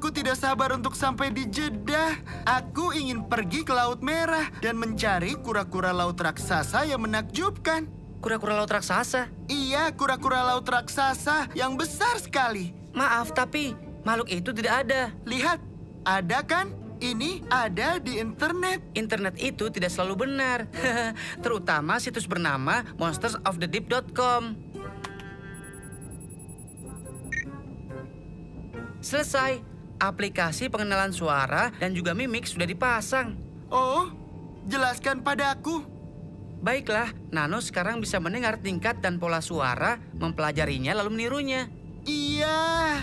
Aku tidak sabar untuk sampai di Jeddah. Aku ingin pergi ke Laut Merah dan mencari kura-kura laut raksasa yang menakjubkan. Kura-kura laut raksasa? Iya, kura-kura laut raksasa yang besar sekali. Maaf, tapi makhluk itu tidak ada. Lihat, ada kan? Ini ada di internet. Internet itu tidak selalu benar. Terutama situs bernama monstersofthedeep.com. Selesai. Aplikasi pengenalan suara dan juga mimik sudah dipasang. Oh, jelaskan padaku. Baiklah, Nano sekarang bisa mendengar tingkat dan pola suara, mempelajarinya lalu menirunya. Iya,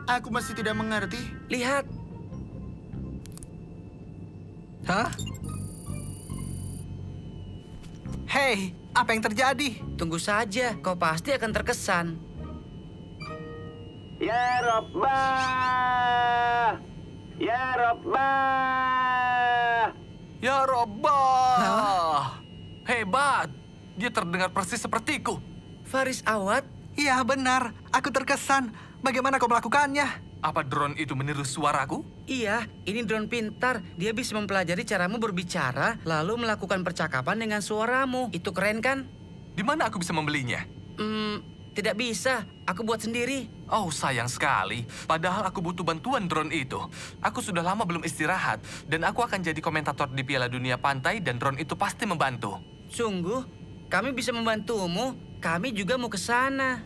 aku masih tidak mengerti. Lihat. Hah? Hei, apa yang terjadi? Tunggu saja, kau pasti akan terkesan. Ya Rabbah! Ya Rabbah! Ya Rabbah! Hebat! Dia terdengar persis sepertiku. Faris Awad? Iya, benar. Aku terkesan. Bagaimana kau melakukannya? Apa drone itu meniru suaraku? Iya, ini drone pintar. Dia bisa mempelajari caramu berbicara, lalu melakukan percakapan dengan suaramu. Itu keren kan? Di mana aku bisa membelinya? Tidak bisa. Aku buat sendiri. Oh, sayang sekali. Padahal aku butuh bantuan drone itu. Aku sudah lama belum istirahat, dan aku akan jadi komentator di Piala Dunia Pantai, dan drone itu pasti membantu. Sungguh? Kami bisa membantumu. Kami juga mau ke sana.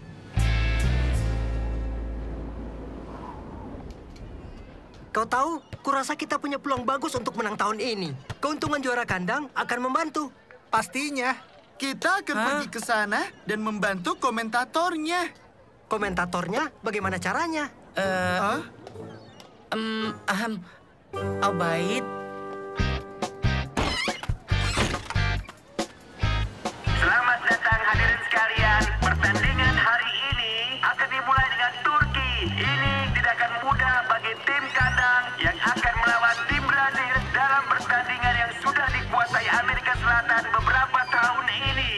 Kau tahu, kurasa kita punya peluang bagus untuk menang tahun ini. Keuntungan juara kandang akan membantu. Pastinya. Kita akan pergi ke sana dan membantu komentatornya. Komentatornya bagaimana caranya? Obaid. Selamat datang hadirin sekalian. Pertandingan hari ini akan dimulai dengan Turki. Ini tidak akan mudah bagi tim kandang yang akan melawan tim Brazil dalam pertandingan yang sudah dikuasai Amerika Selatan beberapa tahun ini.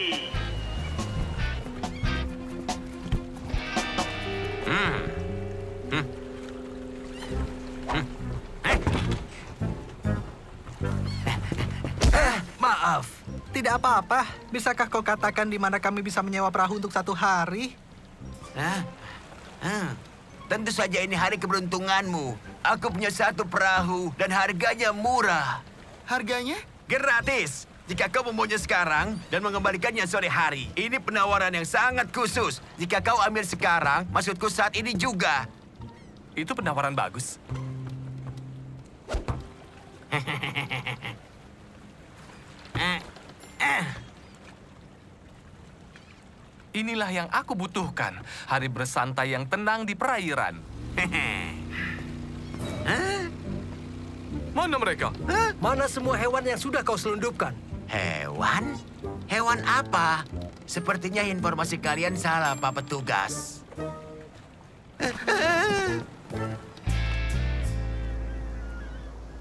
Maaf. Tidak apa-apa. Bisakah kau katakan di mana kami bisa menyewa perahu untuk 1 hari? Tentu saja ini hari keberuntunganmu. Aku punya 1 perahu dan harganya murah. Harganya? Gratis. Jika kau mempunyai sekarang dan mengembalikannya sore hari. Ini penawaran yang sangat khusus. Jika kau ambil sekarang, maksudku saat ini juga. Itu penawaran bagus. Inilah yang aku butuhkan. Hari bersantai yang tenang di perairan. Mana mereka? Mana semua hewan yang sudah kau selundupkan? Hewan? Hewan apa? Sepertinya informasi kalian salah, Pak Petugas.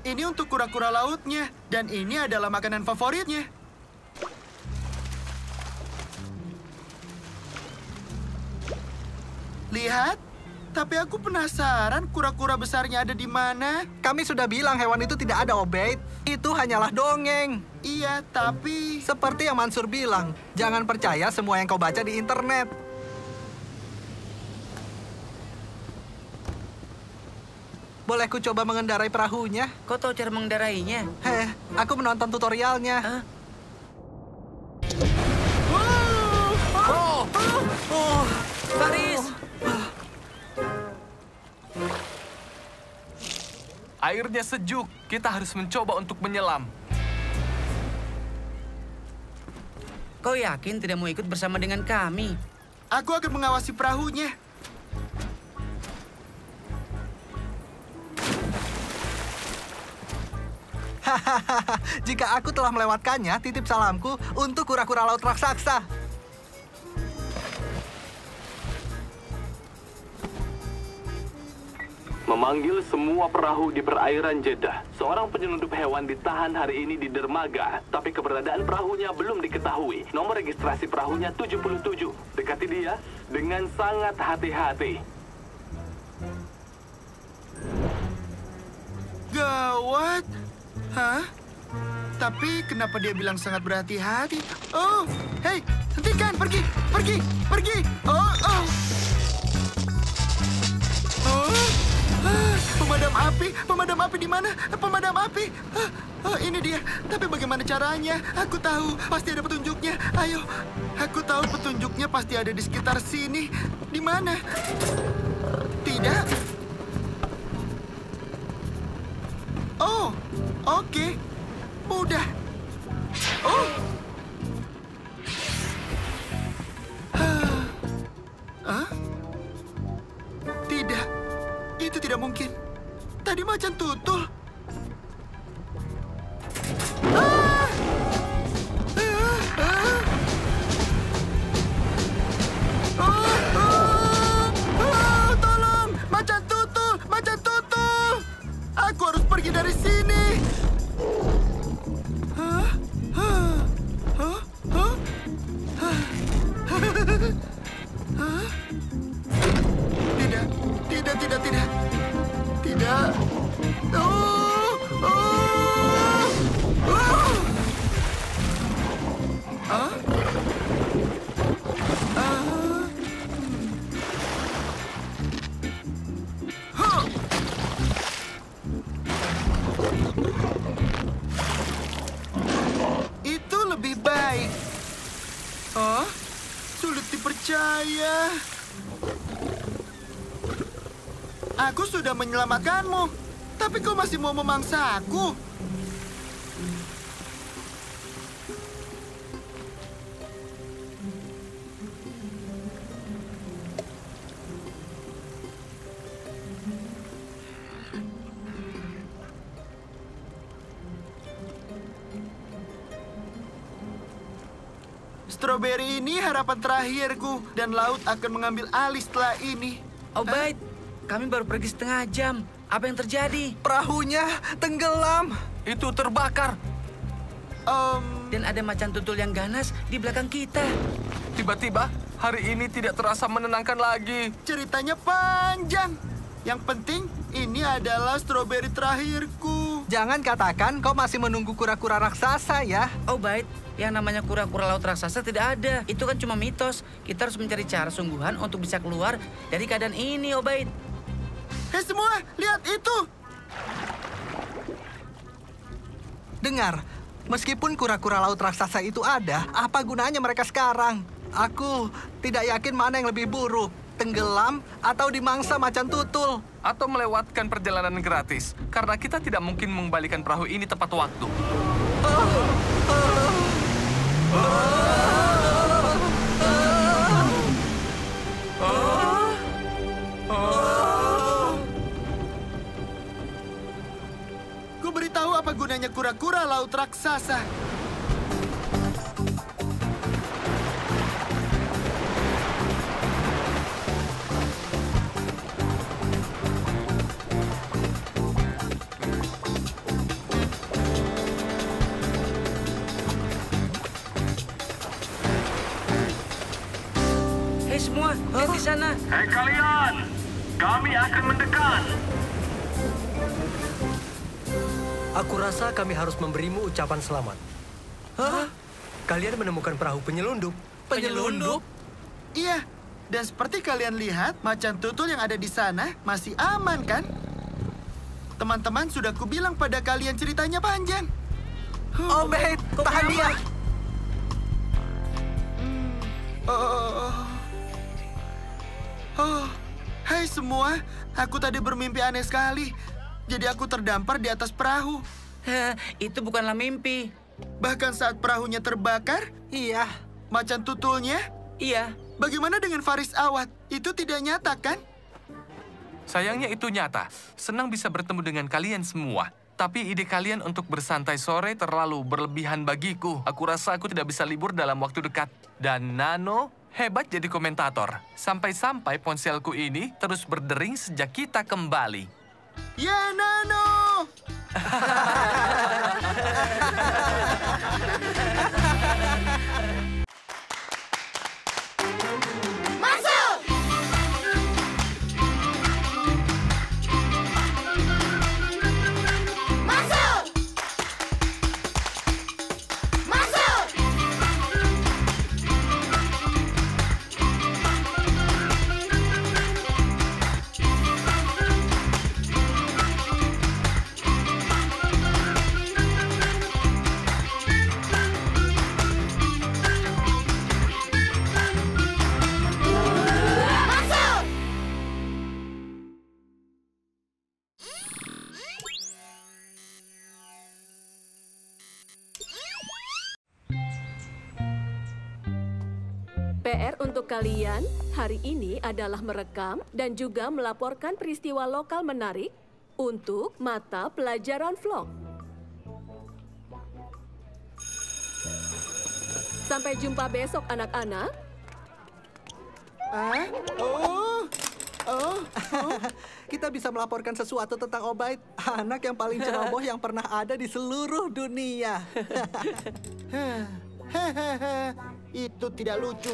Ini untuk kura-kura lautnya. Dan ini adalah makanan favoritnya. Lihat, tapi aku penasaran kura-kura besarnya ada di mana. Kami sudah bilang hewan itu tidak ada, Obaid. Itu hanyalah dongeng. Iya, tapi... Seperti yang Mansur bilang, jangan percaya semua yang kau baca di internet. Boleh ku coba mengendarai perahunya? Kau tahu cara mengendarainya? Aku menonton tutorialnya. Faris! Airnya sejuk. Kita harus mencoba untuk menyelam. Kau yakin tidak mau ikut bersama dengan kami? Aku akan mengawasi perahunya. Jika aku telah melewatkannya, titip salamku untuk kura-kura laut raksasa. Memanggil semua perahu di perairan Jeddah. Seorang penyelundup hewan ditahan hari ini di dermaga, tapi keberadaan perahunya belum diketahui. Nomor registrasi perahunya 77. Dekati dia dengan sangat hati-hati. gawat. Hah? Tapi kenapa dia bilang sangat berhati-hati? Oh, hei, hentikan, pergi. Oh. Pemadam api di mana? Pemadam api. Ini dia. Tapi bagaimana caranya? Aku tahu, pasti ada petunjuknya. Ayo, aku tahu petunjuknya pasti ada di sekitar sini. Di mana? Tidak. Oh, oke. Mudah. Oh. Tidak. Itu tidak mungkin. Tadi macan tutul. Tolong! Macan tutul! Aku harus pergi dari sini. Tidak. Itu lebih baik. Sulit dipercaya. Aku sudah menyelamatkanmu, tapi kau masih mau memangsa aku. Stroberi ini harapan terakhirku, dan laut akan mengambil alih setelah ini. Obaid, kami baru pergi setengah jam. Apa yang terjadi? Perahunya tenggelam. Itu terbakar. Dan ada macan tutul yang ganas di belakang kita. Tiba-tiba, hari ini tidak terasa menenangkan lagi. Ceritanya panjang. Yang penting, ini adalah stroberi terakhirku. Jangan katakan kau masih menunggu kura-kura raksasa ya. Obaid, yang namanya kura-kura laut raksasa tidak ada. Itu kan cuma mitos. Kita harus mencari cara sungguhan untuk bisa keluar dari keadaan ini, Obaid. Hei semua, lihat itu! Dengar, meskipun kura-kura laut raksasa itu ada, apa gunanya mereka sekarang? Aku tidak yakin mana yang lebih buruk, tenggelam atau dimangsa macan tutul. Atau melewatkan perjalanan gratis. Karena kita tidak mungkin mengembalikan perahu ini tepat waktu. Ku beritahu apa gunanya kura-kura laut raksasa. Hei semua, lihat di sana. Hei kalian, kami akan mendekat. Aku rasa kami harus memberimu ucapan selamat. Hah? Kalian menemukan perahu penyelundup. Penyelundup? Iya, dan seperti kalian lihat, macan tutul yang ada di sana masih aman, kan? Teman-teman, sudah kubilang pada kalian ceritanya panjang. Obaid, tahan dia. Hai semua, aku tadi bermimpi aneh sekali. Jadi aku terdampar di atas perahu. Itu bukanlah mimpi. Bahkan saat perahunya terbakar, Iya. macan tutulnya, Iya. bagaimana dengan Faris Awat? Itu tidak nyata, kan? Sayangnya itu nyata. Senang bisa bertemu dengan kalian semua. Tapi ide kalian untuk bersantai sore terlalu berlebihan bagiku. Aku rasa aku tidak bisa libur dalam waktu dekat. Dan Nano hebat jadi komentator. Sampai-sampai ponselku ini terus berdering sejak kita kembali. Ya, Nano! Masuk! PR untuk kalian hari ini adalah merekam dan juga melaporkan peristiwa lokal menarik untuk mata pelajaran vlog. Sampai jumpa besok, anak-anak. Kita bisa melaporkan sesuatu tentang Obaid, anak yang paling ceroboh yang pernah ada di seluruh dunia. Itu tidak lucu.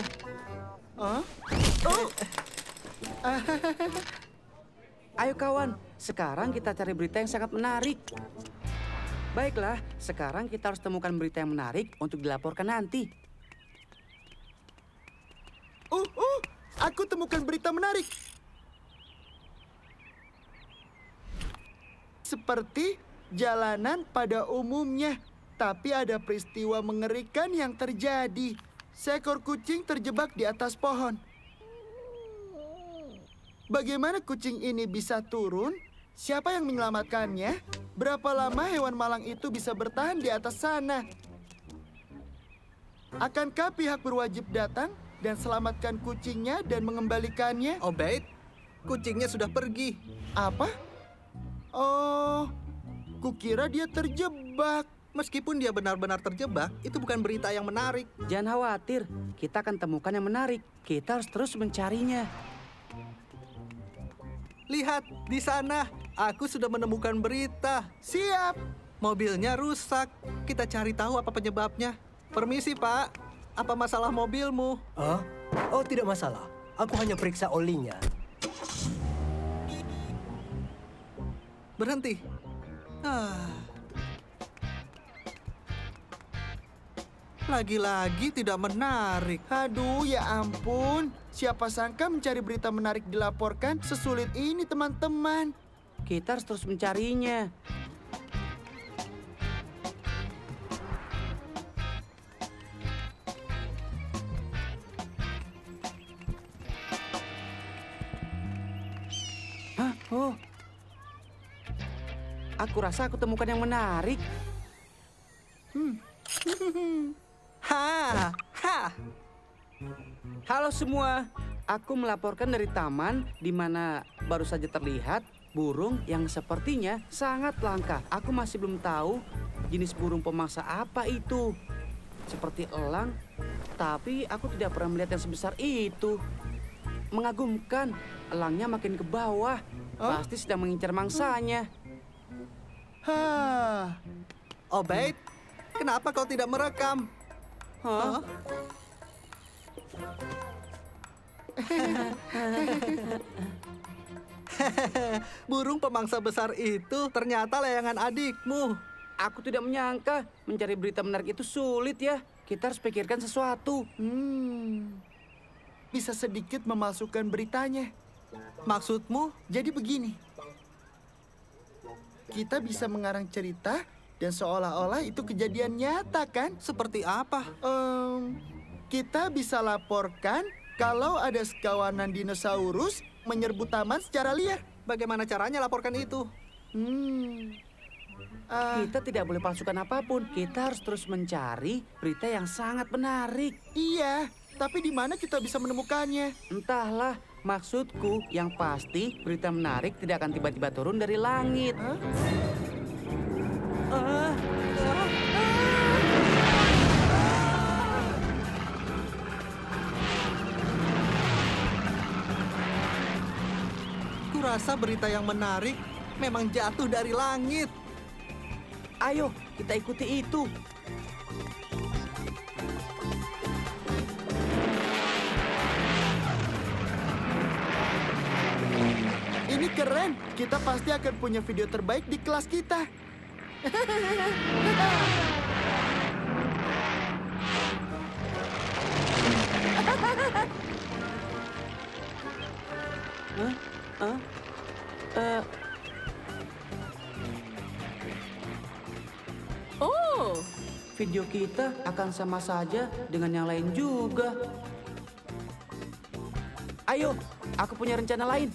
Ayo kawan, sekarang kita cari berita yang sangat menarik. Baiklah, sekarang kita harus temukan berita yang menarik untuk dilaporkan nanti. Aku temukan berita menarik. Seperti jalanan pada umumnya, tapi ada peristiwa mengerikan yang terjadi. Seekor kucing terjebak di atas pohon. Bagaimana kucing ini bisa turun? Siapa yang menyelamatkannya? Berapa lama hewan malang itu bisa bertahan di atas sana? Akankah pihak berwajib datang dan selamatkan kucingnya dan mengembalikannya? Obaid, kucingnya sudah pergi. Apa? Oh, kukira dia terjebak. Meskipun dia benar-benar terjebak, itu bukan berita yang menarik. Jangan khawatir, kita akan temukan yang menarik. Kita harus terus mencarinya. Lihat, di sana. Aku sudah menemukan berita. Siap. Mobilnya rusak. Kita cari tahu apa penyebabnya. Permisi, Pak. Apa masalah mobilmu? Oh, tidak masalah. Aku hanya periksa olinya. Berhenti. Lagi-lagi tidak menarik. Aduh, ya ampun. Siapa sangka mencari berita menarik dilaporkan sesulit ini, teman-teman. Kita harus terus mencarinya. Hah? Oh. Aku rasa aku temukan yang menarik. Halo semua, aku melaporkan dari taman di mana baru saja terlihat burung yang sepertinya sangat langka. Aku masih belum tahu jenis burung pemangsa apa itu. Seperti elang, tapi aku tidak pernah melihat yang sebesar itu. Mengagumkan, elangnya makin ke bawah. Pasti sedang mengincar mangsanya. Obaid, kenapa kau tidak merekam? Burung pemangsa besar itu ternyata layangan adikmu. Aku tidak menyangka mencari berita menarik itu sulit ya. Kita harus pikirkan sesuatu. Bisa sedikit memalsukan beritanya. Maksudmu? Jadi begini. Kita bisa mengarang cerita dan seolah-olah itu kejadian nyata, kan? Seperti apa? Kita bisa laporkan kalau ada sekawanan dinosaurus menyerbu taman secara liar. Bagaimana caranya laporkan itu? Kita tidak boleh palsukan apapun. Kita harus terus mencari berita yang sangat menarik. Iya, tapi di mana kita bisa menemukannya? Entahlah, maksudku yang pasti berita menarik tidak akan tiba-tiba turun dari langit. Kurasa berita yang menarik memang jatuh dari langit. Ayo, kita ikuti itu. Ini keren. Kita pasti akan punya video terbaik di kelas kita. Oh, Video kita akan sama saja dengan yang lain juga. Ayo, aku punya rencana lain.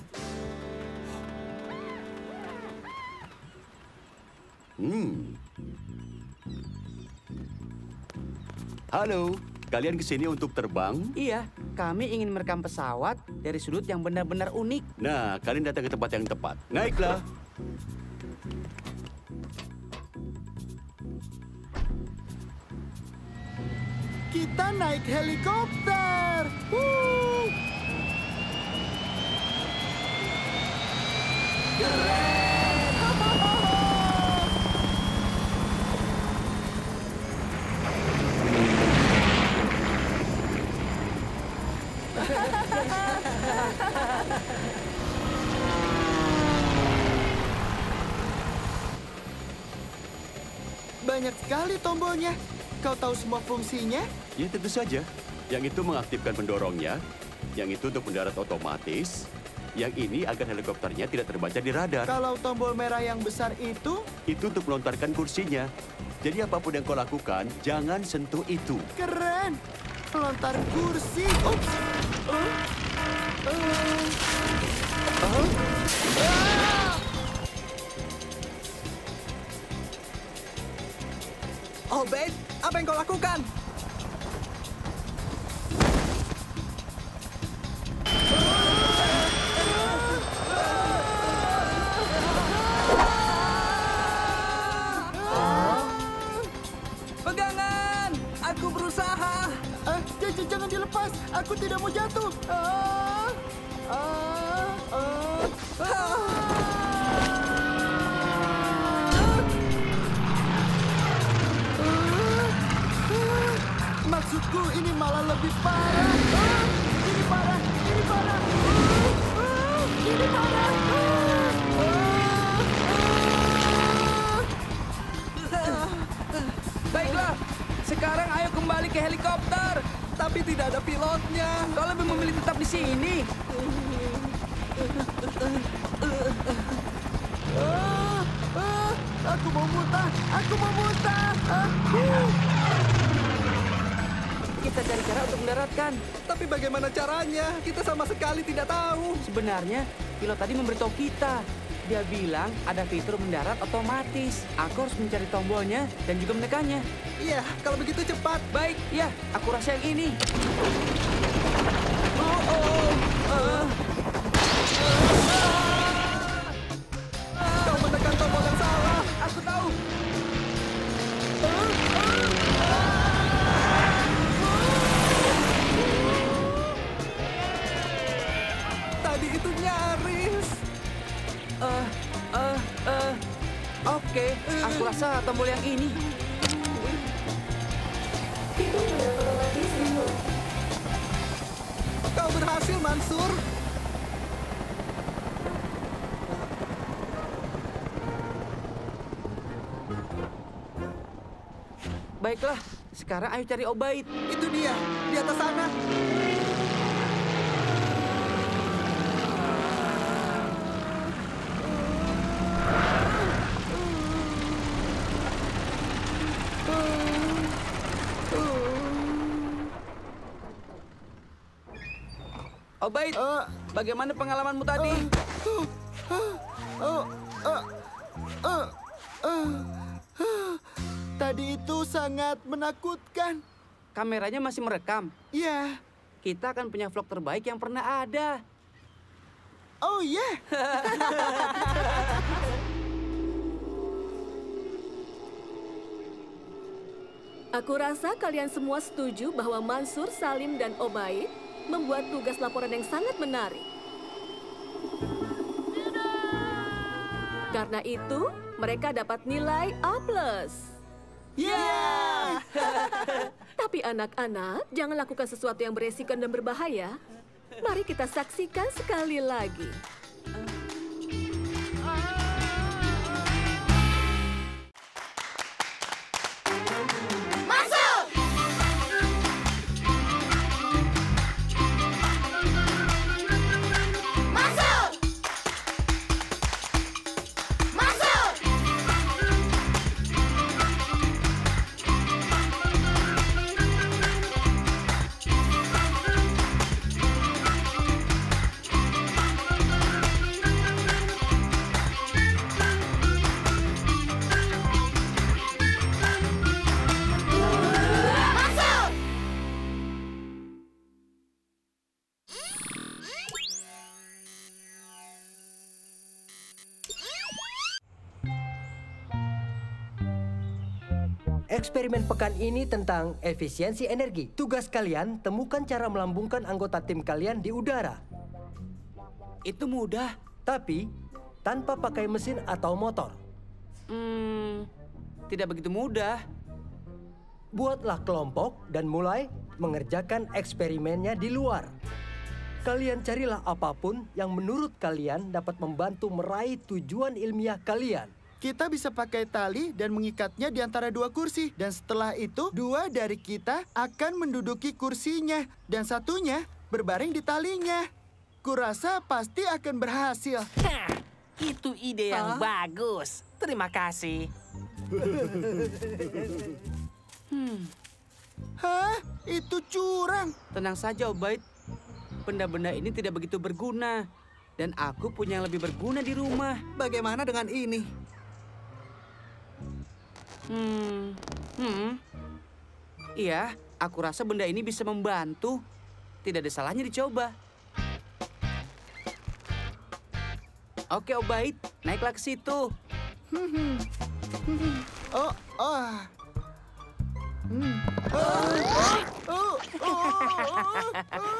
Halo, kalian kesini untuk terbang? Iya, Kami ingin merekam pesawat dari sudut yang benar-benar unik. Nah, kalian datang ke tempat yang tepat. Naiklah. Kita naik helikopter. Wuh. Banyak sekali tombolnya. Kau tahu semua fungsinya? Ya, tentu saja. Yang itu mengaktifkan pendorongnya, yang itu untuk mendarat otomatis, yang ini agar helikopternya tidak terbaca di radar. Kalau tombol merah yang besar itu Itu untuk melontarkan kursinya. Jadi apapun yang kau lakukan, jangan sentuh itu. keren. Melontar kursi. Ups. Obed, apa yang kau lakukan? Pegangan! Aku berusaha. Jangan dilepas. Aku tidak mau jatuh. Maksudku ini malah lebih parah. Ini parah. Ini parah. Ini parah. Baiklah, sekarang ayo kembali ke helikopter. Tapi tidak ada pilotnya. Kau lebih memilih tetap di sini. Aku mau muntah. Aku mau muntah. Kita cari cara untuk mendaratkan. Tapi bagaimana caranya? Kita sama sekali tidak tahu. Sebenarnya, pilot tadi memberitahu kita. Dia bilang ada fitur mendarat otomatis. Aku harus mencari tombolnya dan juga menekannya. Iya, kalau begitu cepat. Baik, ya, aku rasa yang ini. Kau menekan tombol yang salah. Aku tahu. Tadi itu nyaris. Oke, aku rasa tombol yang ini. Kau berhasil, Mansur. Baiklah, sekarang ayo cari Obaid. Itu dia, di atas sana. Obaid, bagaimana pengalamanmu tadi? Tadi itu sangat menakutkan. Kameranya masih merekam. Ya. Kita akan punya vlog terbaik yang pernah ada. Oh ya. Aku rasa kalian semua setuju bahwa Mansur, Salim, dan Obaid membuat tugas laporan yang sangat menarik. Karena itu, mereka dapat nilai A+. Yeah! Tapi anak-anak, jangan lakukan sesuatu yang beresiko dan berbahaya. Mari kita saksikan sekali lagi. Eksperimen pekan ini tentang efisiensi energi. Tugas kalian, temukan cara melambungkan anggota tim kalian di udara. Itu mudah. Tapi, tanpa pakai mesin atau motor. Tidak begitu mudah. Buatlah kelompok dan mulai mengerjakan eksperimennya di luar. Kalian carilah apapun yang menurut kalian dapat membantu meraih tujuan ilmiah kalian. Kita bisa pakai tali dan mengikatnya di antara dua kursi. Dan setelah itu, 2 dari kita akan menduduki kursinya. Dan satunya berbaring di talinya. Kurasa pasti akan berhasil. Hah, itu ide yang bagus. Terima kasih. Hah? Itu curang. Tenang saja, Obaid. Benda-benda ini tidak begitu berguna. Dan aku punya yang lebih berguna di rumah. Bagaimana dengan ini? Iya, aku rasa benda ini bisa membantu. Tidak ada salahnya dicoba. Oke, Obaid, naiklah ke situ.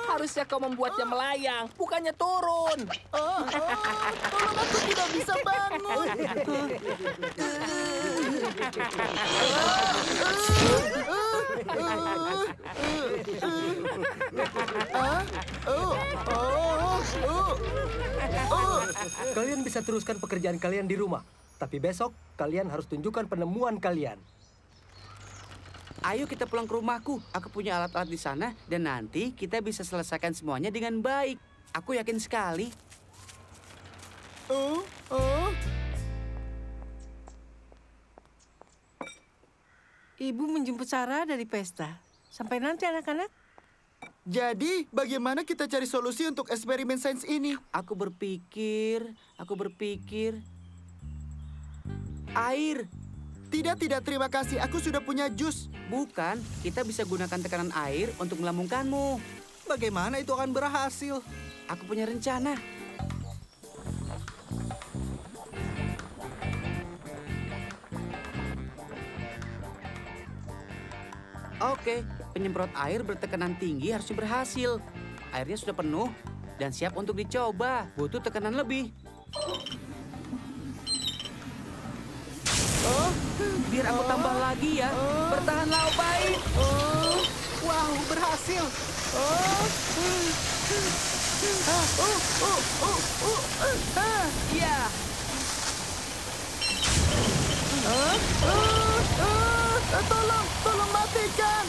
Harusnya kau membuatnya melayang, bukannya turun. Tolong, aku tidak bisa bangun. Kalian bisa teruskan pekerjaan kalian di rumah. Tapi besok, kalian harus tunjukkan penemuan kalian. Ayo kita pulang ke rumahku. Aku punya alat-alat di sana. Dan nanti kita bisa selesaikan semuanya dengan baik. Aku yakin sekali. Ibu menjemput Sarah dari pesta. Sampai nanti anak-anak. Jadi, bagaimana kita cari solusi untuk eksperimen sains ini? Aku berpikir. Air. Tidak, terima kasih. Aku sudah punya jus. Bukan, kita bisa gunakan tekanan air untuk melambungkanmu. Bagaimana itu akan berhasil? Aku punya rencana. Oke, penyemprot air bertekanan tinggi harusnya berhasil. Airnya sudah penuh dan siap untuk dicoba. Butuh tekanan lebih. Biar aku tambah lagi ya. Bertahanlah, Obaid. Wow, berhasil. Iya. Tolong, matikan.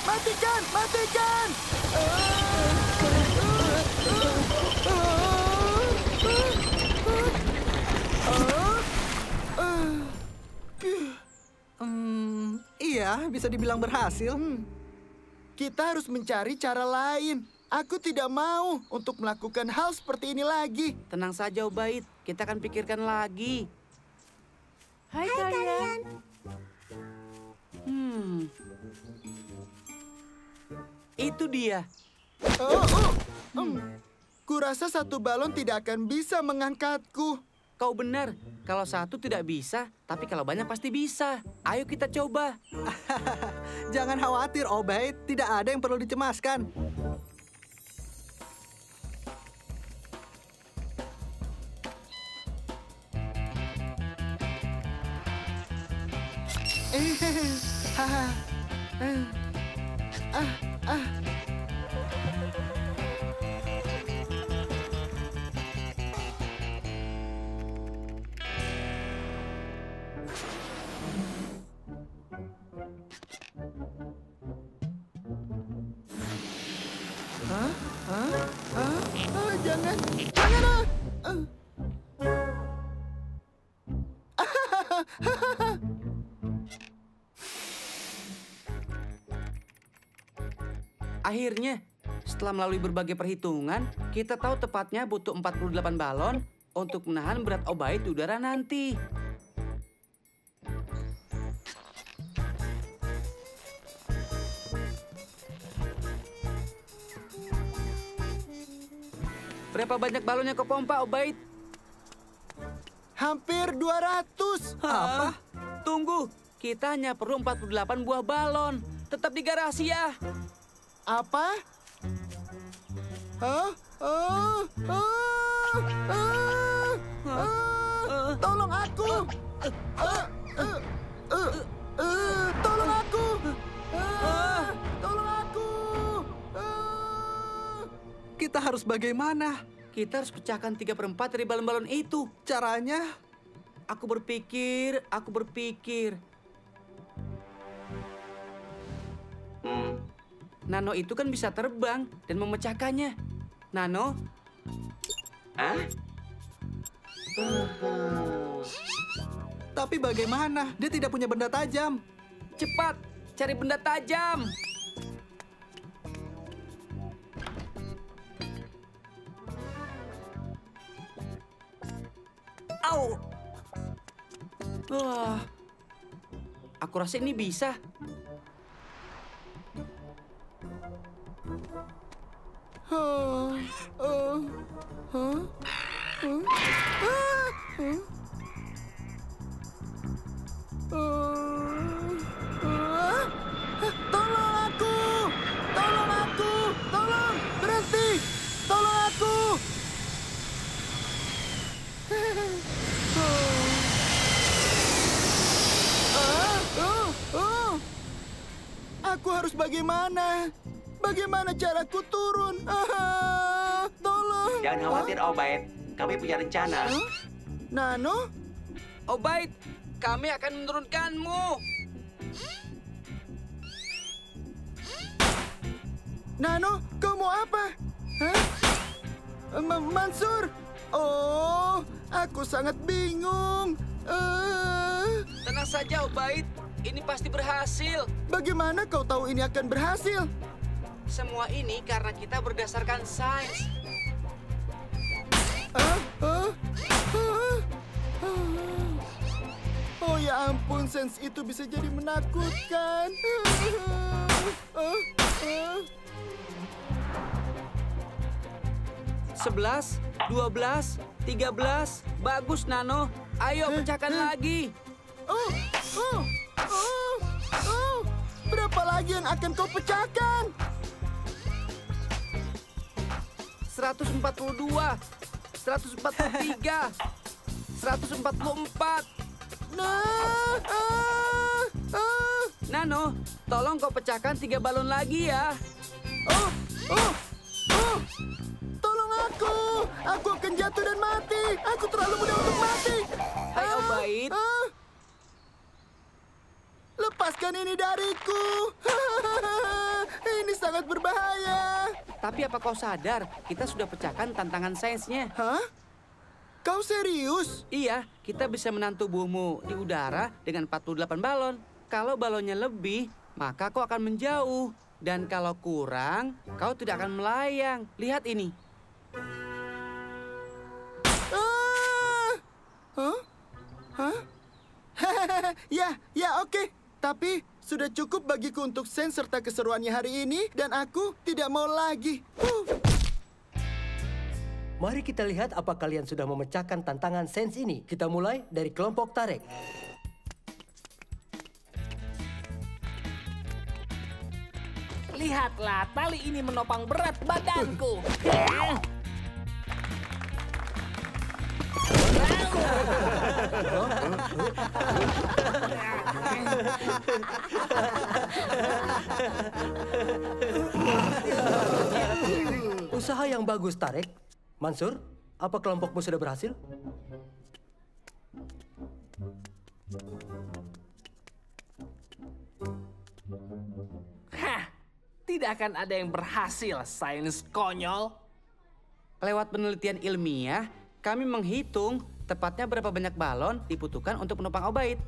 Iya, bisa dibilang berhasil. Kita harus mencari cara lain. Aku tidak mau untuk melakukan hal seperti ini lagi. Tenang saja, Obaid. Kita akan pikirkan lagi. Hai kalian. Itu dia. Kurasa satu balon tidak akan bisa mengangkatku. Kau benar. Kalau satu tidak bisa, tapi kalau banyak pasti bisa. Ayo kita coba. Jangan khawatir, Obaid. Tidak ada yang perlu dicemaskan. Jangan. Akhirnya, setelah melalui berbagai perhitungan, kita tahu tepatnya butuh 48 balon untuk menahan berat Obaid di udara nanti. Berapa banyak balon yang kau pompa, Obaid? Hampir 200. Apa? Tunggu. Kita hanya perlu 48 buah balon. Tetap di garasi ya. Apa? Tolong aku! Tolong aku! Tolong aku! Kita harus bagaimana? Kita harus pecahkan 3/4 dari balon-balon itu. Caranya? Aku berpikir. Nano itu kan bisa terbang dan memecahkannya. Nano? Hah? Tapi bagaimana? Dia tidak punya benda tajam. Cepat, cari benda tajam. Au! Wah, aku rasa ini bisa. Tolong aku! Tolong aku! Tolong! Berhenti! Tolong aku! Aku harus bagaimana? Bagaimana caraku turun? Tolong! Jangan khawatir, Obaid. Kami punya rencana. Nano? Obaid, kami akan menurunkanmu. Nano, kau mau apa? Hah? Mansur? Oh, aku sangat bingung. Tenang saja, Obaid. Ini pasti berhasil. Bagaimana kau tahu ini akan berhasil? Semua ini karena kita berdasarkan sains. Oh ya ampun, sains itu bisa jadi menakutkan. 11, 12, 13. Bagus, Nano. Ayo, pecahkan lagi. Berapa lagi yang akan kau pecahkan? 142, 143, 144. Nano, tolong kau pecahkan 3 balon lagi ya. Tolong aku! Aku akan jatuh dan mati. Aku terlalu mudah untuk mati. Hai, Obaid. Lepaskan ini dariku. Ini sangat berbahaya. Tapi apa kau sadar, kita sudah pecahkan tantangan sainsnya. Hah? Kau serius? Iya, kita bisa menahan tubuhmu di udara dengan 48 balon. Kalau balonnya lebih, maka kau akan menjauh. Dan kalau kurang, kau tidak akan melayang. Lihat ini. Ya, oke. Tapi sudah cukup bagiku untuk sains serta keseruannya hari ini, dan aku tidak mau lagi. Mari kita lihat apa kalian sudah memecahkan tantangan sains ini. Kita mulai dari kelompok Tarek. Lihatlah, tali ini menopang berat badanku. Usaha yang bagus, Tarek. Mansur, apa kelompokmu sudah berhasil? Hah, tidak akan ada yang berhasil, sains konyol. Lewat penelitian ilmiah, kami menghitung tepatnya berapa banyak balon dibutuhkan untuk menopang Obaid.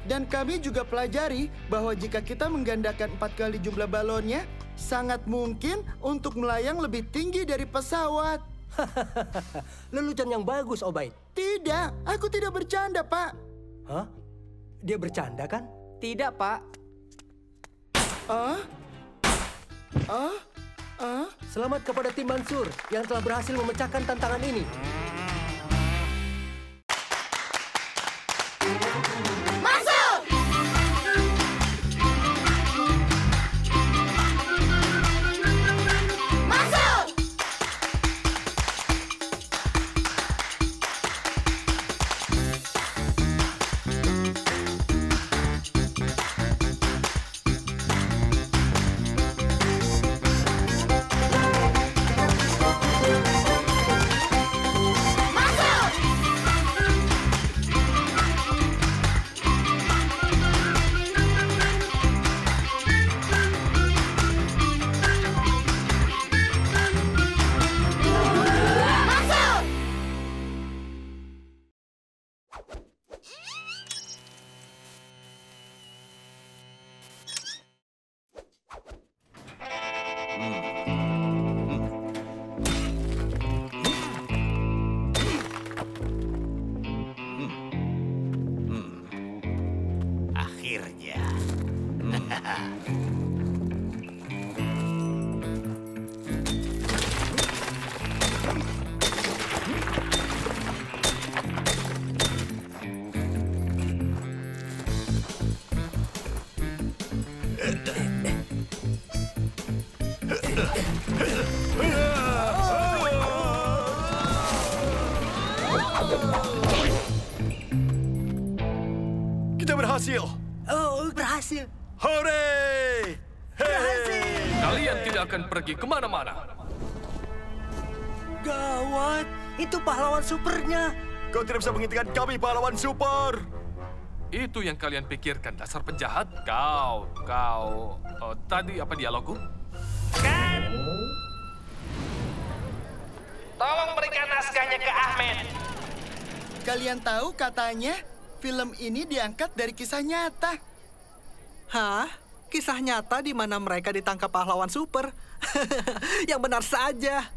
Dan kami juga pelajari bahwa jika kita menggandakan 4 kali jumlah balonnya, sangat mungkin untuk melayang lebih tinggi dari pesawat. Lelucon yang bagus, Obaid. Tidak, aku tidak bercanda, Pak. Hah? Dia bercanda kan? Tidak, Pak. Selamat kepada tim Mansur yang telah berhasil memecahkan tantangan ini. Kita berhasil. Oh, berhasil. Hore! Kalian tidak akan pergi kemana-mana. Gawat, itu pahlawan supernya. Kau tidak bisa menghentikan kami, pahlawan super. Itu yang kalian pikirkan, dasar penjahat. Kau. Tadi apa dialogku? Tolong berikan naskahnya ke Ahmed. Kalian tahu katanya film ini diangkat dari kisah nyata. Hah? Kisah nyata di mana mereka ditangkap pahlawan super? Yang benar saja.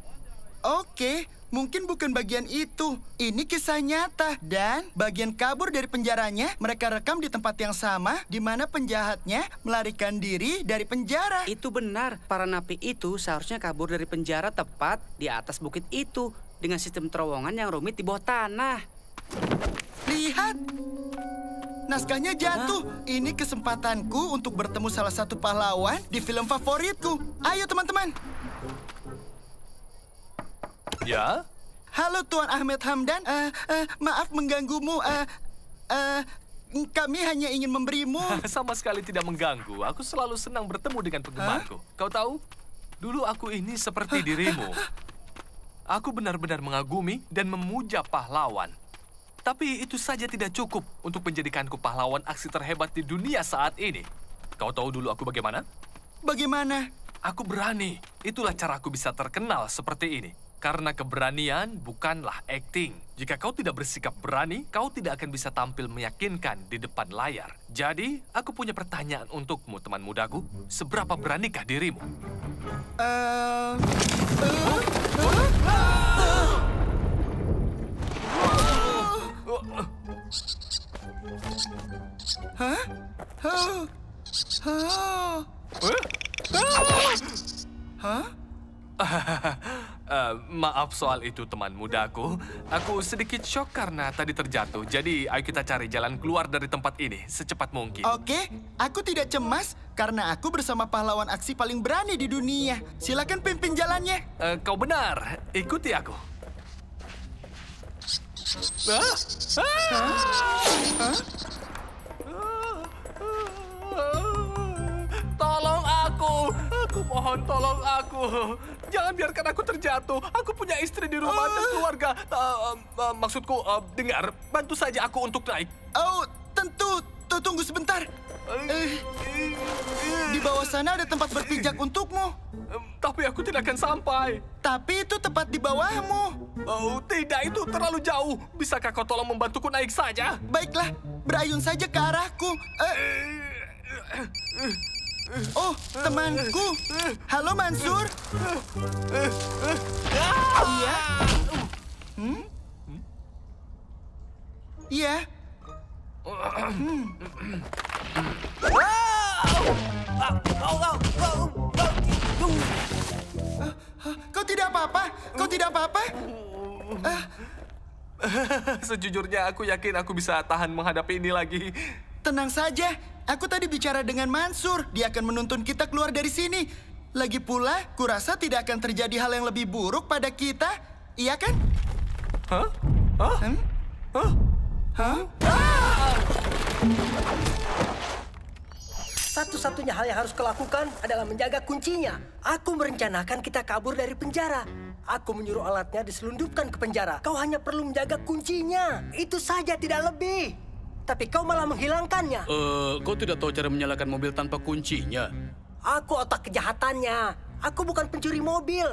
Oke, mungkin bukan bagian itu. Ini kisah nyata. Dan bagian kabur dari penjaranya mereka rekam di tempat yang sama di mana penjahatnya melarikan diri dari penjara. Itu benar. Para napi itu seharusnya kabur dari penjara tepat di atas bukit itu dengan sistem terowongan yang rumit di bawah tanah. Lihat. Naskahnya jatuh. Ini kesempatanku untuk bertemu salah satu pahlawan di film favoritku. Ayo teman-teman. Ya? Halo Tuan Ahmed Hamdan. Maaf mengganggumu. Kami hanya ingin memberimu... Sama sekali tidak mengganggu. Aku selalu senang bertemu dengan penggemarku. Kau tahu, dulu aku ini seperti dirimu. Aku benar-benar mengagumi dan memuja pahlawan. Tapi itu saja tidak cukup untuk menjadikanku pahlawan aksi terhebat di dunia saat ini. Kau tahu dulu aku bagaimana? Bagaimana? Aku berani. Itulah caraku bisa terkenal seperti ini. Karena keberanian bukanlah akting. Jika kau tidak bersikap berani, kau tidak akan bisa tampil meyakinkan di depan layar. Jadi, aku punya pertanyaan untukmu, teman mudaku. Seberapa beranikah dirimu? Maaf soal itu, teman mudaku. Aku sedikit shock karena tadi terjatuh. Jadi, ayo kita cari jalan keluar dari tempat ini secepat mungkin. Oke, aku tidak cemas karena aku bersama pahlawan aksi paling berani di dunia. Silakan pimpin jalannya. Kau benar. Ikuti aku. Tolong aku. Aku mohon tolong aku. Jangan biarkan aku terjatuh. Aku punya istri di rumah dan keluarga. Maksudku, dengar. Bantu saja aku untuk naik. Oh, tentu. Tunggu sebentar. Di bawah sana ada tempat berpijak untukmu. Tapi aku tidak akan sampai. Tapi itu tepat di bawahmu. Oh, tidak. Itu terlalu jauh. Bisakah kau tolong membantuku naik saja? Baiklah. Berayun saja ke arahku. Oh, temanku. Halo, Mansur. Iya. Iya. Kau tidak apa-apa? Kau tidak apa-apa? Sejujurnya aku yakin aku bisa tahan menghadapi ini lagi. Tenang saja. Aku tadi bicara dengan Mansur. Dia akan menuntun kita keluar dari sini. Lagi pula, kurasa tidak akan terjadi hal yang lebih buruk pada kita. Iya kan? Hah? Hah? Hah? Hah? Satu-satunya hal yang harus kau lakukan adalah menjaga kuncinya. Aku merencanakan kita kabur dari penjara. Aku menyuruh alatnya diselundupkan ke penjara. Kau hanya perlu menjaga kuncinya. Itu saja, tidak lebih. Tapi kau malah menghilangkannya. Kau tidak tahu cara menyalakan mobil tanpa kuncinya? Aku otak kejahatannya. Aku bukan pencuri mobil.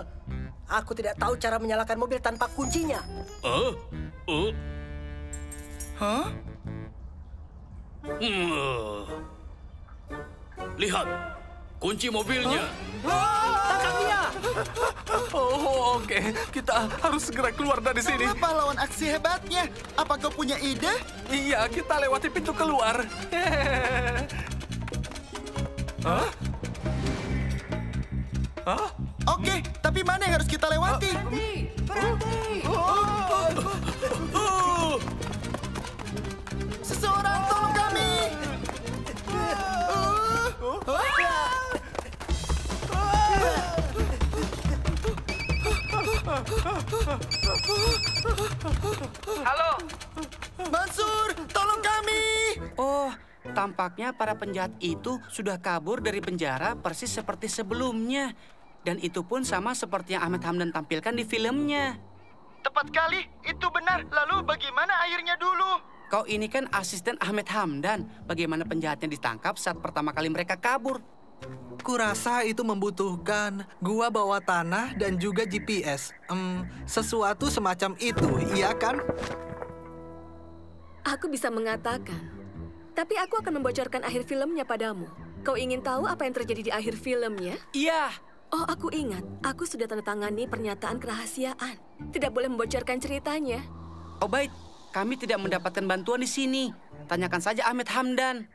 Aku tidak tahu cara menyalakan mobil tanpa kuncinya. Hah? Lihat, kunci mobilnya. Tangkap dia! Oh, oke. Kita harus segera keluar dari sini. Kaulah pahlawan aksi hebatnya. Apa kau punya ide? Iya, kita lewati pintu keluar. Oke, tapi mana yang harus kita lewati? Seseorang tolong kami! Halo, Mansur, tolong kami! oh, tampaknya para penjahat itu sudah kabur dari penjara persis seperti sebelumnya. Dan itu pun sama seperti yang Ahmed Hamdan tampilkan di filmnya. Tepat sekali, itu benar. Lalu bagaimana akhirnya dulu? Kau ini kan asisten Ahmed Hamdan. Bagaimana penjahatnya ditangkap saat pertama kali mereka kabur? Kurasa itu membutuhkan gua bawah tanah dan juga GPS. Sesuatu semacam itu, iya kan? Aku bisa mengatakan. Tapi aku akan membocorkan akhir filmnya padamu. Kau ingin tahu apa yang terjadi di akhir filmnya? Iya. Oh, aku ingat. Aku sudah tanda tangani pernyataan kerahasiaan. Tidak boleh membocorkan ceritanya. Oh baik, kami tidak mendapatkan bantuan di sini. Tanyakan saja Ahmed Hamdan.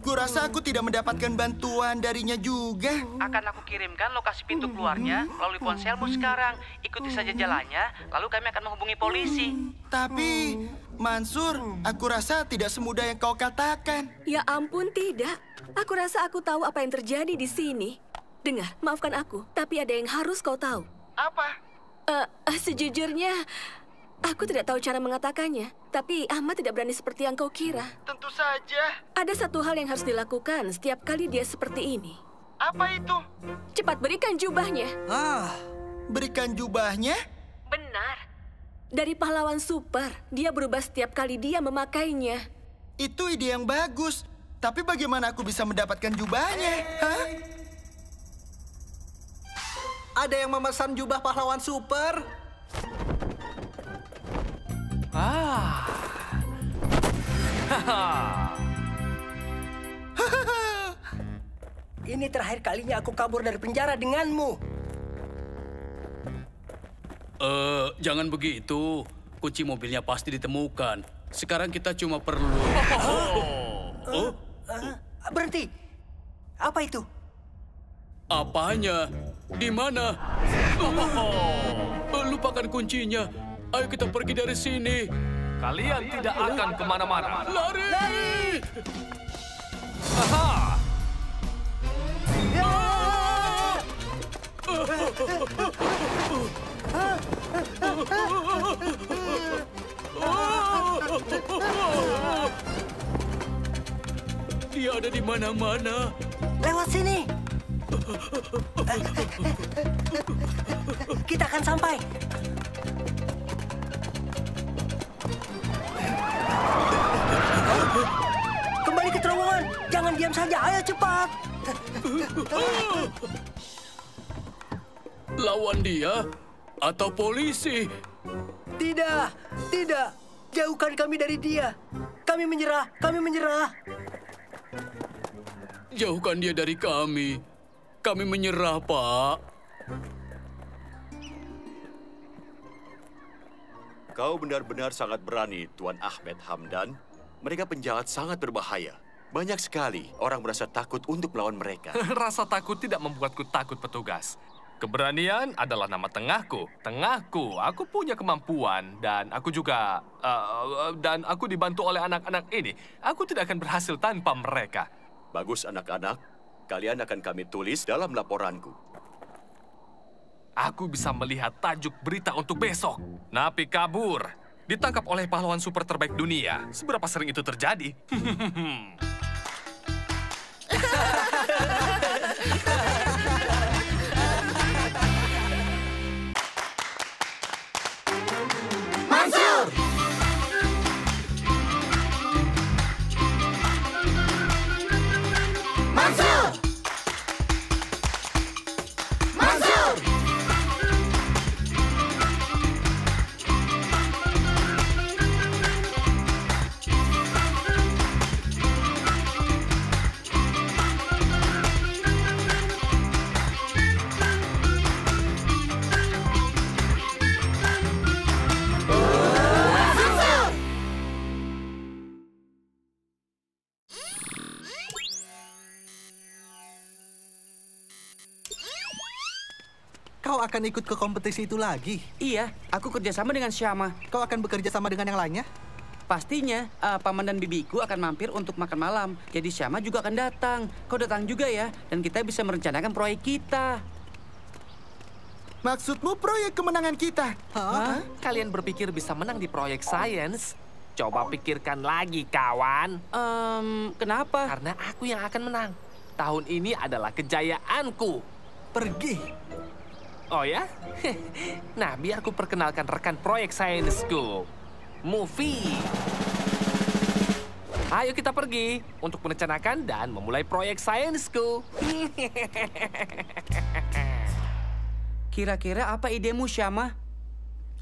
Kurasa aku tidak mendapatkan bantuan darinya juga. Akan aku kirimkan lokasi pintu keluarnya melalui ponselmu sekarang. Ikuti saja jalannya, lalu kami akan menghubungi polisi. Tapi, Mansur, aku rasa tidak semudah yang kau katakan. Ya ampun, tidak. Aku rasa aku tahu apa yang terjadi di sini. Dengar, maafkan aku, tapi ada yang harus kau tahu. Apa? Sejujurnya, aku tidak tahu cara mengatakannya. Tapi Ahmad tidak berani seperti yang kau kira. Tentu saja. Ada satu hal yang harus dilakukan setiap kali dia seperti ini. Apa itu? Cepat berikan jubahnya. Berikan jubahnya? Benar. Dari pahlawan super, dia berubah setiap kali dia memakainya. Itu ide yang bagus. Tapi bagaimana aku bisa mendapatkan jubahnya? Hah? Ada yang memesan jubah pahlawan super? Ini terakhir kalinya aku kabur dari penjara denganmu. Jangan begitu. Kunci mobilnya pasti ditemukan. Sekarang kita cuma perlu... Berhenti. Apa itu? Apanya? Di mana? Lupakan kuncinya. Ayo kita pergi dari sini. Kalian tidak akan kemana-mana. Lari! Aha! Dia ada di mana-mana. Lewat sini. Kita akan sampai. Kembali ke terowongan. Jangan diam saja. Ayo cepat. Lawan dia atau polisi? Tidak, tidak. Jauhkan kami dari dia. Kami menyerah. Kami menyerah. Jauhkan dia dari kami. Kami menyerah, Pak. Kau benar-benar sangat berani, Tuan Ahmed Hamdan. Mereka penjahat sangat berbahaya. Banyak sekali orang merasa takut untuk melawan mereka. Rasa takut tidak membuatku takut, petugas. Keberanian adalah nama tengahku. Tengahku, aku punya kemampuan dan aku juga dan aku dibantu oleh anak-anak ini. Aku tidak akan berhasil tanpa mereka. Bagus anak-anak, kalian akan kami tulis dalam laporanku. Aku bisa melihat tajuk berita untuk besok. Napi kabur, ditangkap oleh pahlawan super terbaik dunia. Seberapa sering itu terjadi? Mansur! Mansur! Mansur! Kau akan ikut ke kompetisi itu lagi? Iya, aku kerjasama dengan Syama. Kau akan bekerja sama dengan yang lainnya? Pastinya, Paman dan bibiku akan mampir untuk makan malam. Jadi Syama juga akan datang. Kau datang juga ya, dan kita bisa merencanakan proyek kita. Maksudmu proyek kemenangan kita? Hah? Kalian berpikir bisa menang di proyek sains? Coba pikirkan lagi, kawan. Kenapa? Karena aku yang akan menang. Tahun ini adalah kejayaanku. Pergi. Oh ya? Nah, biar ku perkenalkan rekan proyek sainsku. Movie. Ayo kita pergi untuk merencanakan dan memulai proyek sainsku. Kira-kira apa idemu, Syama?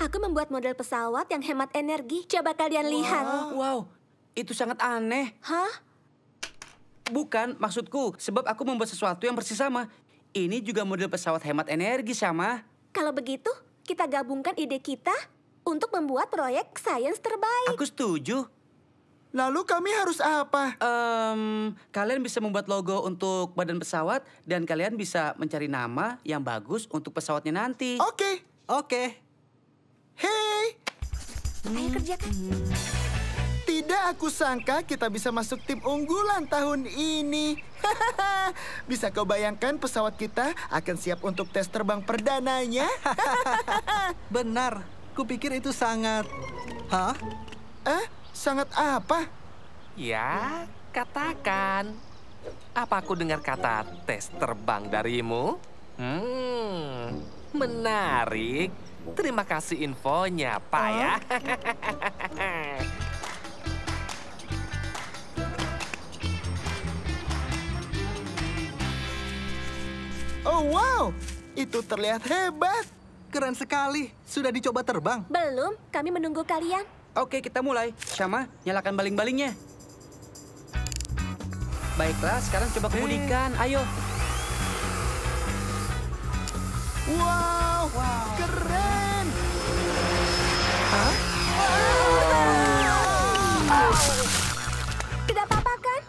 Aku membuat model pesawat yang hemat energi. Coba kalian lihat. Wow, itu sangat aneh. Hah? Bukan, maksudku, sebab aku membuat sesuatu yang persis sama. Ini juga model pesawat hemat energi, Syama. Kalau begitu, kita gabungkan ide kita untuk membuat proyek sains terbaik. Aku setuju. Lalu kami harus apa? Kalian bisa membuat logo untuk badan pesawat dan kalian bisa mencari nama yang bagus untuk pesawatnya nanti. Oke. Hei. Ayo kerjakan. Tidak aku sangka kita bisa masuk tim unggulan tahun ini. Bisa kau bayangkan pesawat kita akan siap untuk tes terbang perdananya? Benar. Kupikir itu sangat... Hah? Sangat apa? Ya, katakan. Apa aku dengar kata tes terbang darimu? Menarik. Terima kasih infonya, Pak ya. Oh wow, itu terlihat hebat. Keren sekali. Sudah dicoba terbang? Belum, kami menunggu kalian. Oke, kita mulai. Syama, nyalakan baling-balingnya. Baiklah, sekarang coba kemudikan. Ayo. Wow, keren. Hah? Tidak apa-apa kan?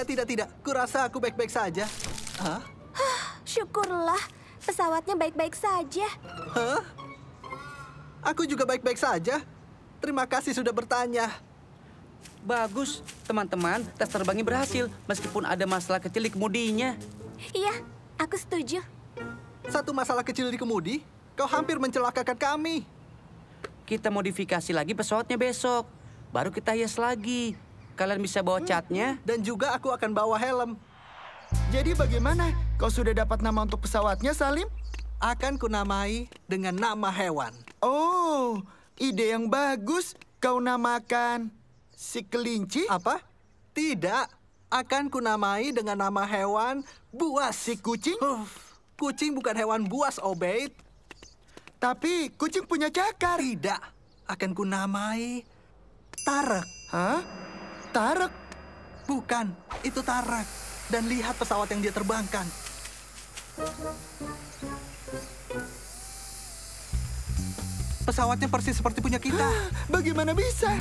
Tidak. Kurasa aku baik-baik saja. Hah? Syukurlah, pesawatnya baik-baik saja. Hah? Aku juga baik-baik saja. Terima kasih sudah bertanya. Bagus, teman-teman. Tes terbangnya berhasil, meskipun ada masalah kecil di kemudinya. Iya, aku setuju. Satu masalah kecil di kemudi, kau hampir mencelakakan kami. Kita modifikasi lagi pesawatnya besok. Baru kita hias lagi. Kalian bisa bawa catnya. Dan juga aku akan bawa helm. Jadi bagaimana? Kau sudah dapat nama untuk pesawatnya, Salim? Akan kunamai dengan nama hewan. Oh, ide yang bagus. Kau namakan si kelinci? Apa? Tidak. Akan kunamai dengan nama hewan buas. Si kucing? Kucing bukan hewan buas, Obeid. Tapi kucing punya cakar. Tidak. Akan kunamai Tarak. Hah? Tarak? Bukan. Itu Tarak. Dan lihat pesawat yang dia terbangkan. Pesawatnya persis seperti punya kita. Bagaimana bisa?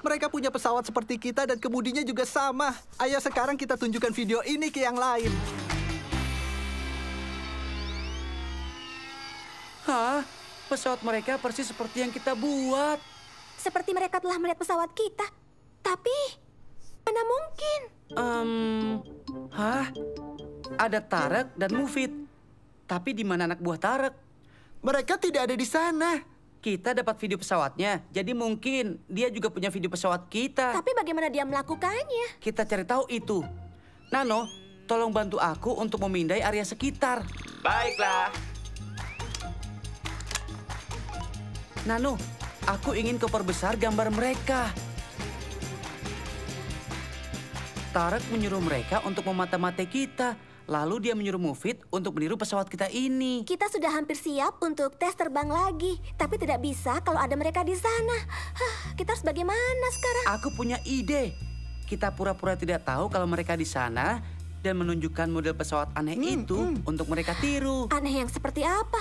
Mereka punya pesawat seperti kita dan kemudinya juga sama. Ayo sekarang kita tunjukkan video ini ke yang lain. Hah? Pesawat mereka persis seperti yang kita buat. Seperti mereka telah melihat pesawat kita. Tapi, mana mungkin? Hah? Ada Tarak dan Mufid. Tapi di mana anak buah Tarak? Mereka tidak ada di sana. Kita dapat video pesawatnya, jadi mungkin dia juga punya video pesawat kita. Tapi bagaimana dia melakukannya? Kita cari tahu itu. Nano, tolong bantu aku untuk memindai area sekitar. Baiklah. Nano, aku ingin kau perbesar gambar mereka. Tarak menyuruh mereka untuk memata-matai kita. Lalu dia menyuruh Mufid untuk meniru pesawat kita ini. Kita sudah hampir siap untuk tes terbang lagi. Tapi tidak bisa kalau ada mereka di sana. Kita harus bagaimana sekarang? Aku punya ide. Kita pura-pura tidak tahu kalau mereka di sana dan menunjukkan model pesawat aneh itu untuk mereka tiru. Aneh yang seperti apa?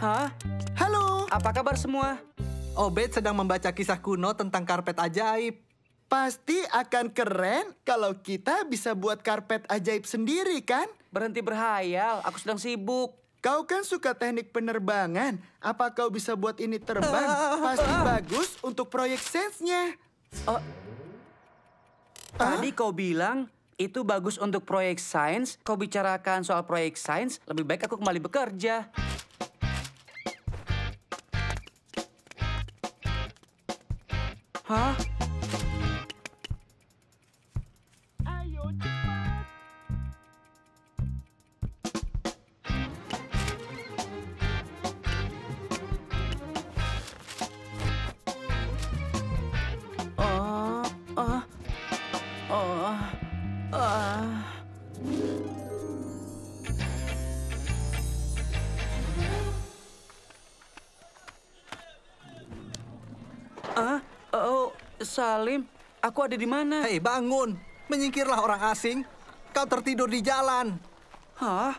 Hah? Halo. Apa kabar semua? Obed sedang membaca kisah kuno tentang karpet ajaib. Pasti akan keren kalau kita bisa buat karpet ajaib sendiri, kan? Berhenti berhayal, aku sedang sibuk. Kau kan suka teknik penerbangan. Apa kau bisa buat ini terbang? Pasti bagus untuk proyek Sense-nya. Tadi kau bilang itu bagus untuk proyek sains. Kau bicarakan soal proyek sains, lebih baik aku kembali bekerja. Hah? Ayo cepat. Salim, aku ada di mana? Hei, bangun. Menyingkirlah orang asing. Kau tertidur di jalan. Hah?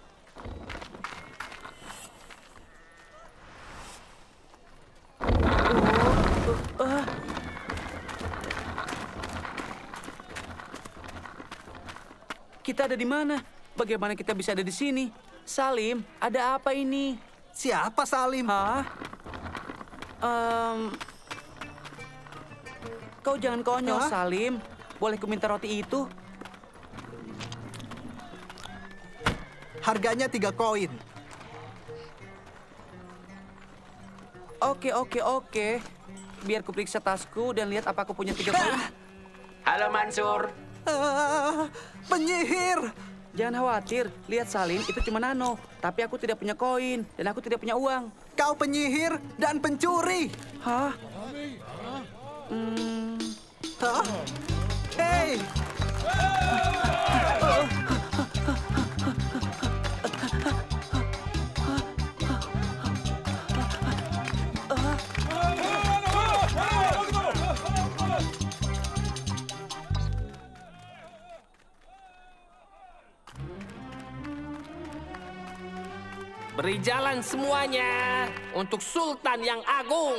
Kita ada di mana? Bagaimana kita bisa ada di sini? Salim, ada apa ini? Siapa Salim? Hah? Kau jangan konyol, Salim. Boleh ku minta roti itu? Harganya 3 koin. Oke. Biar ku periksa tasku dan lihat apa aku punya 3 koin. Halo Mansur. Penyihir. Jangan khawatir, lihat Salim, itu cuma nano. Tapi aku tidak punya koin dan aku tidak punya uang. Kau penyihir dan pencuri. Hah? Hah? Hei! Beri jalan semuanya untuk Sultan yang Agung.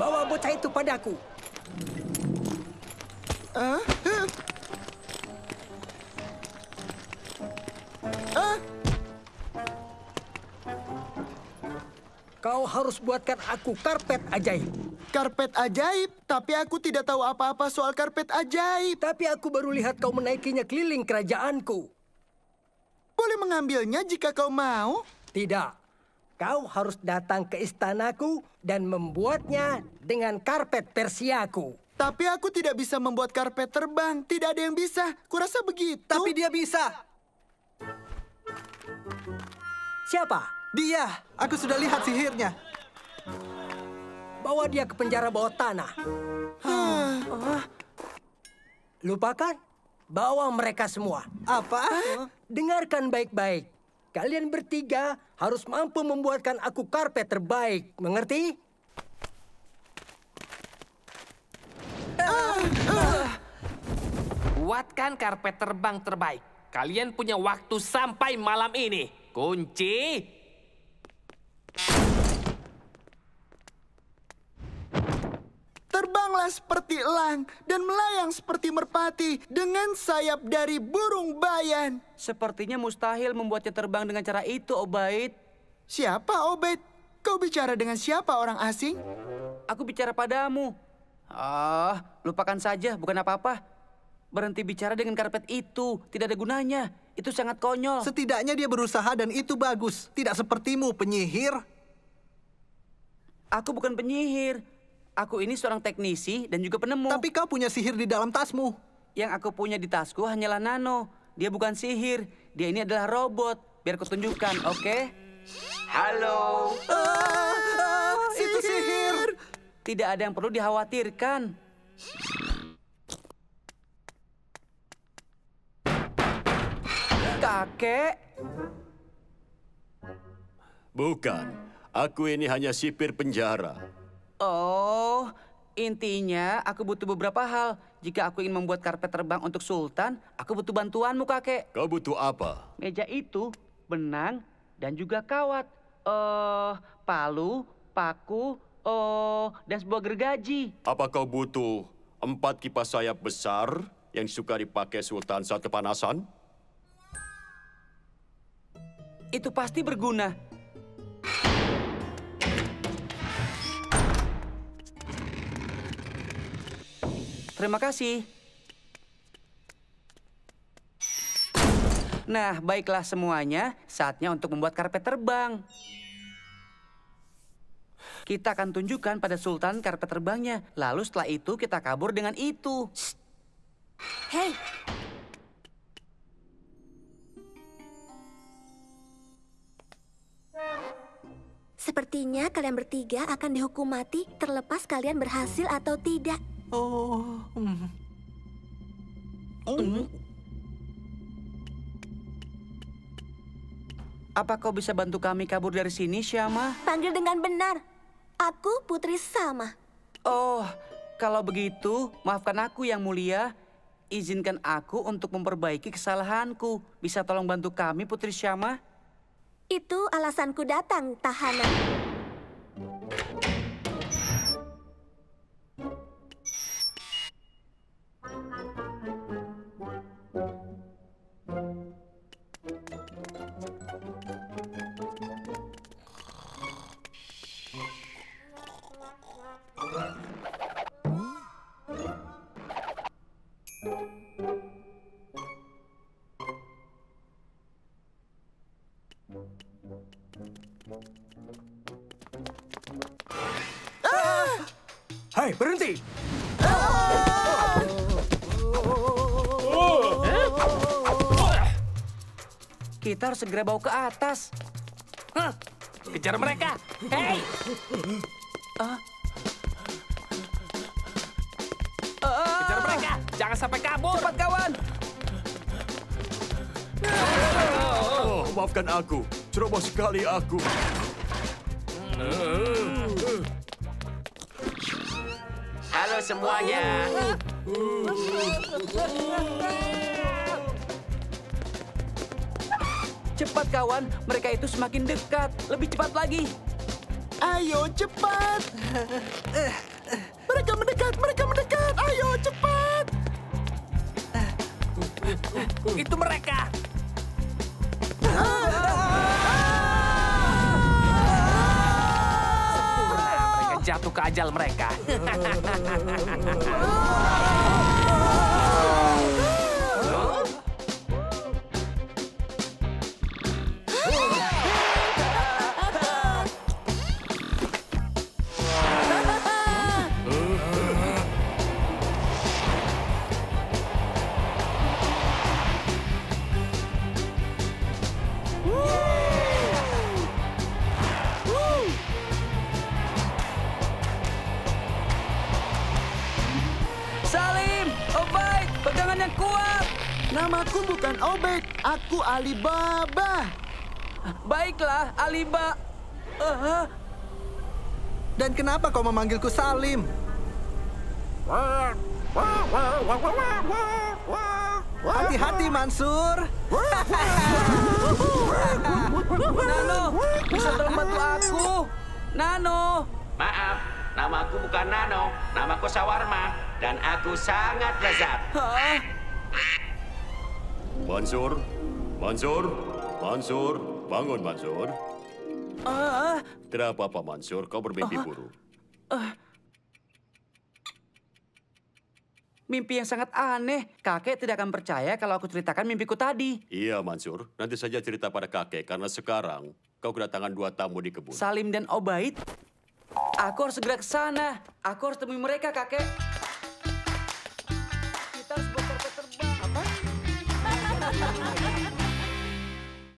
Bawa bocah itu padaku. Kau harus buatkan aku karpet ajaib. Karpet ajaib? Tapi aku tidak tahu apa-apa soal karpet ajaib. Tapi aku baru lihat kau menaikinya keliling kerajaanku. Boleh mengambilnya jika kau mau? Tidak. Kau harus datang ke istanaku dan membuatnya dengan karpet Persiaku. Tapi aku tidak bisa membuat karpet terbang. Tidak ada yang bisa. Kurasa begitu. Tapi dia bisa. Siapa? Dia. Aku sudah lihat sihirnya. Bawa dia ke penjara bawah tanah. Lupakan. Bawa mereka semua. Apa? Dengarkan baik-baik. Kalian bertiga harus mampu membuatkan aku karpet terbaik. Mengerti? Buatkan karpet terbang terbaik. Kalian punya waktu sampai malam ini. Kunci. Terbanglah seperti elang dan melayang seperti merpati dengan sayap dari burung bayan. Sepertinya mustahil membuatnya terbang dengan cara itu, Obaid. Siapa, Obed? Kau bicara dengan siapa, orang asing? Aku bicara padamu. Lupakan saja, bukan apa-apa. Berhenti bicara dengan karpet itu. Tidak ada gunanya. Itu sangat konyol. Setidaknya dia berusaha dan itu bagus. Tidak sepertimu, penyihir. Aku bukan penyihir. Aku ini seorang teknisi dan juga penemu. Tapi kau punya sihir di dalam tasmu. Yang aku punya di tasku hanyalah nano. Dia bukan sihir. Dia ini adalah robot. Biar aku tunjukkan, oke? Halo. Itu sihir. Tidak ada yang perlu dikhawatirkan. Kakek? Bukan. Aku ini hanya sipir penjara. Oh, intinya aku butuh beberapa hal. Jika aku ingin membuat karpet terbang untuk Sultan, aku butuh bantuanmu, kakek. Kau butuh apa? Meja itu, benang, dan juga kawat. Palu, paku, dan sebuah gergaji. Apa kau butuh 4 kipas sayap besar yang suka dipakai Sultan saat kepanasan? Itu pasti berguna. Terima kasih. Nah, baiklah semuanya. Saatnya untuk membuat karpet terbang. Kita akan tunjukkan pada Sultan karpet terbangnya. Lalu setelah itu kita kabur dengan itu. Hei! Sepertinya kalian bertiga akan dihukum mati terlepas kalian berhasil atau tidak. Apa kau bisa bantu kami kabur dari sini, Syama? Panggil dengan benar. Aku Putri Salma. Oh, kalau begitu, maafkan aku yang mulia. Izinkan aku untuk memperbaiki kesalahanku. Bisa tolong bantu kami, Putri Syama? Itu alasanku datang, tahanan. Hei, berhenti! Kita harus segera bawa ke atas. Kejar mereka! Hei! Kejar mereka! Jangan sampai kabur! Cepat, kawan! Oh, maafkan aku. Ceroboh sekali aku. Halo semuanya. Cepat, kawan. Mereka itu semakin dekat. Lebih cepat lagi. Ayo, cepat. Mereka mendekat, mereka mendekat. Ayo, cepat. Itu mereka! Mereka jatuh ke ajal mereka. Salim, Obaid, pegangan yang kuat. Namaku bukan Obed, aku Alibaba. Baiklah, Aliba. Dan kenapa kau memanggilku Salim? Hati-hati, Mansur. Nano, bisa tolong bantu aku? Nano. Maaf, namaku bukan Nano, namaku Sawarma, dan aku sangat lezat. Mansur, Mansur, Mansur, bangun Mansur. Tidak apa-apa Mansur, kau bermimpi buruk. mimpi yang sangat aneh. Kakek tidak akan percaya kalau aku ceritakan mimpiku tadi. Iya, Mansur. Nanti saja cerita pada kakek, karena sekarang kau kedatangan 2 tamu di kebun. Salim dan Obaid. Aku harus segera ke sana. Aku harus temui mereka, kakek.